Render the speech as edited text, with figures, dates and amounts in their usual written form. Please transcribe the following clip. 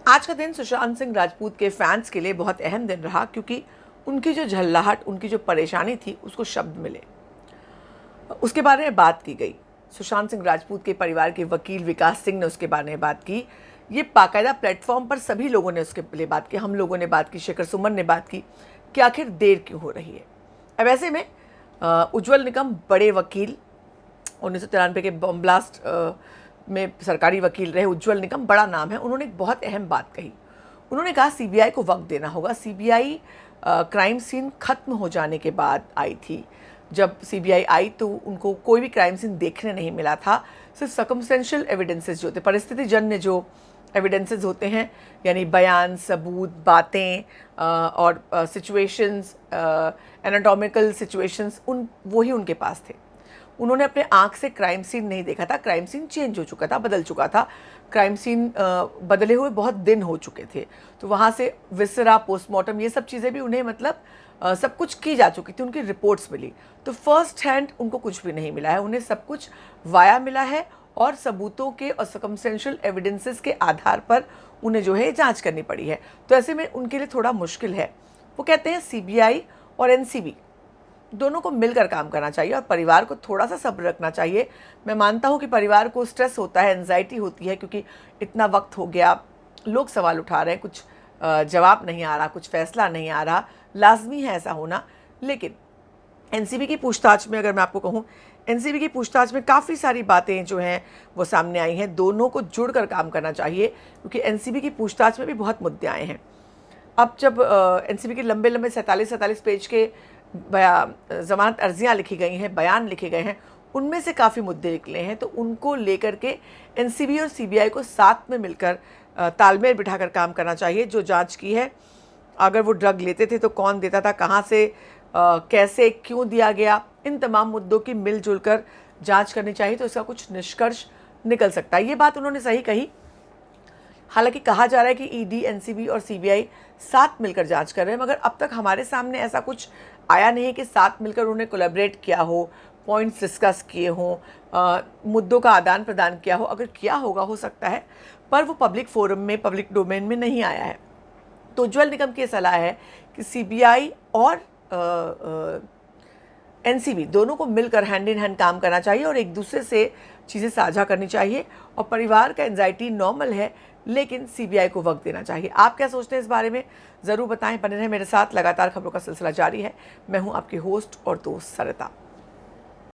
आज का दिन सुशांत सिंह राजपूत के फैंस के लिए बहुत अहम दिन रहा, क्योंकि उनकी जो झल्लाहट, उनकी जो परेशानी थी, उसको शब्द मिले, उसके बारे में बात की गई। सुशांत सिंह राजपूत के परिवार के वकील विकास सिंह ने उसके बारे में बात की। ये बाकायदा प्लेटफॉर्म पर सभी लोगों ने उसके लिए बात की, हम लोगों ने बात की, शेखर सुमन ने बात की कि आखिर देर क्यों हो रही है। अब ऐसे में उज्ज्वल निकम बड़े वकील, 1993 के बम ब्लास्ट में सरकारी वकील रहे उज्ज्वल निकम, बड़ा नाम है। उन्होंने एक बहुत अहम बात कही। उन्होंने कहा सीबीआई को वक्त देना होगा। सीबीआई क्राइम सीन खत्म हो जाने के बाद आई थी। जब सीबीआई आई तो उनको कोई भी क्राइम सीन देखने नहीं मिला था। सिर्फ सर्कमस्टेंशियल एविडेंसेस जो थे, परिस्थिति जन्य जो एविडेंसेस होते हैं, यानी बयान, सबूत, बातें और सिचुएशंस, एनाटॉमिकल सिचुएशंस, वही उनके पास थे। उन्होंने अपने आँख से क्राइम सीन नहीं देखा था। क्राइम सीन चेंज हो चुका था, बदल चुका था। क्राइम सीन बदले हुए बहुत दिन हो चुके थे। तो वहाँ से विसरा, पोस्टमार्टम, ये सब चीज़ें भी उन्हें सब कुछ की जा चुकी थी, उनकी रिपोर्ट्स मिली। तो फर्स्ट हैंड उनको कुछ भी नहीं मिला है, उन्हें सब कुछ वाया मिला है और सबूतों के और सर्कमस्टेंशियल एविडेंसेस के आधार पर उन्हें जो है जांच करनी पड़ी है। तो ऐसे में उनके लिए थोड़ा मुश्किल है। वो कहते हैं सीबीआई और एनसीबी दोनों को मिलकर काम करना चाहिए और परिवार को थोड़ा सा सब्र रखना चाहिए। मैं मानता हूँ कि परिवार को स्ट्रेस होता है, एंजाइटी होती है, क्योंकि इतना वक्त हो गया, लोग सवाल उठा रहे हैं, कुछ जवाब नहीं आ रहा, कुछ फैसला नहीं आ रहा। लाजमी है ऐसा होना। लेकिन एनसीबी की पूछताछ में, अगर मैं आपको कहूँ, एनसीबी की पूछताछ में काफ़ी सारी बातें जो हैं वो सामने आई हैं। दोनों को जुड़कर काम करना चाहिए, क्योंकि एनसीबी की पूछताछ में भी बहुत मुद्दे आए हैं। अब जब एनसीबी के लंबे लंबे 47 पेज के ज़मानत अर्जियाँ लिखी गई हैं, बयान लिखे गए हैं, उनमें से काफ़ी मुद्दे निकले हैं। तो उनको लेकर के एनसीबी और सीबीआई को साथ में मिलकर तालमेल बिठाकर काम करना चाहिए। जो जांच की है, अगर वो ड्रग लेते थे तो कौन देता था, कहाँ से, कैसे, क्यों दिया गया, इन तमाम मुद्दों की मिलजुल कर जाँच करनी चाहिए। तो इसका कुछ निष्कर्ष निकल सकता है। ये बात उन्होंने सही कही। हालांकि कहा जा रहा है कि ईडी, एनसीबी और सीबीआई साथ मिलकर जांच कर रहे हैं, मगर अब तक हमारे सामने ऐसा कुछ आया नहीं कि साथ मिलकर उन्होंने कोलैबोरेट किया हो, पॉइंट्स डिस्कस किए हों, मुद्दों का आदान प्रदान किया हो। अगर किया होगा, हो सकता है, पर वो पब्लिक फोरम में, पब्लिक डोमेन में नहीं आया है। तो उज्ज्वल निकम की सलाह है कि सीबीआई और एनसीबी दोनों को मिलकर हैंड इन हैंड काम करना चाहिए और एक दूसरे से चीज़ें साझा करनी चाहिए। और परिवार का एंजाइटी नॉर्मल है, लेकिन सीबीआई को वक्त देना चाहिए। आप क्या सोचते हैं इस बारे में, ज़रूर बताएं। बने रहें मेरे साथ, लगातार खबरों का सिलसिला जारी है। मैं हूं आपकी होस्ट और दोस्त सरिता।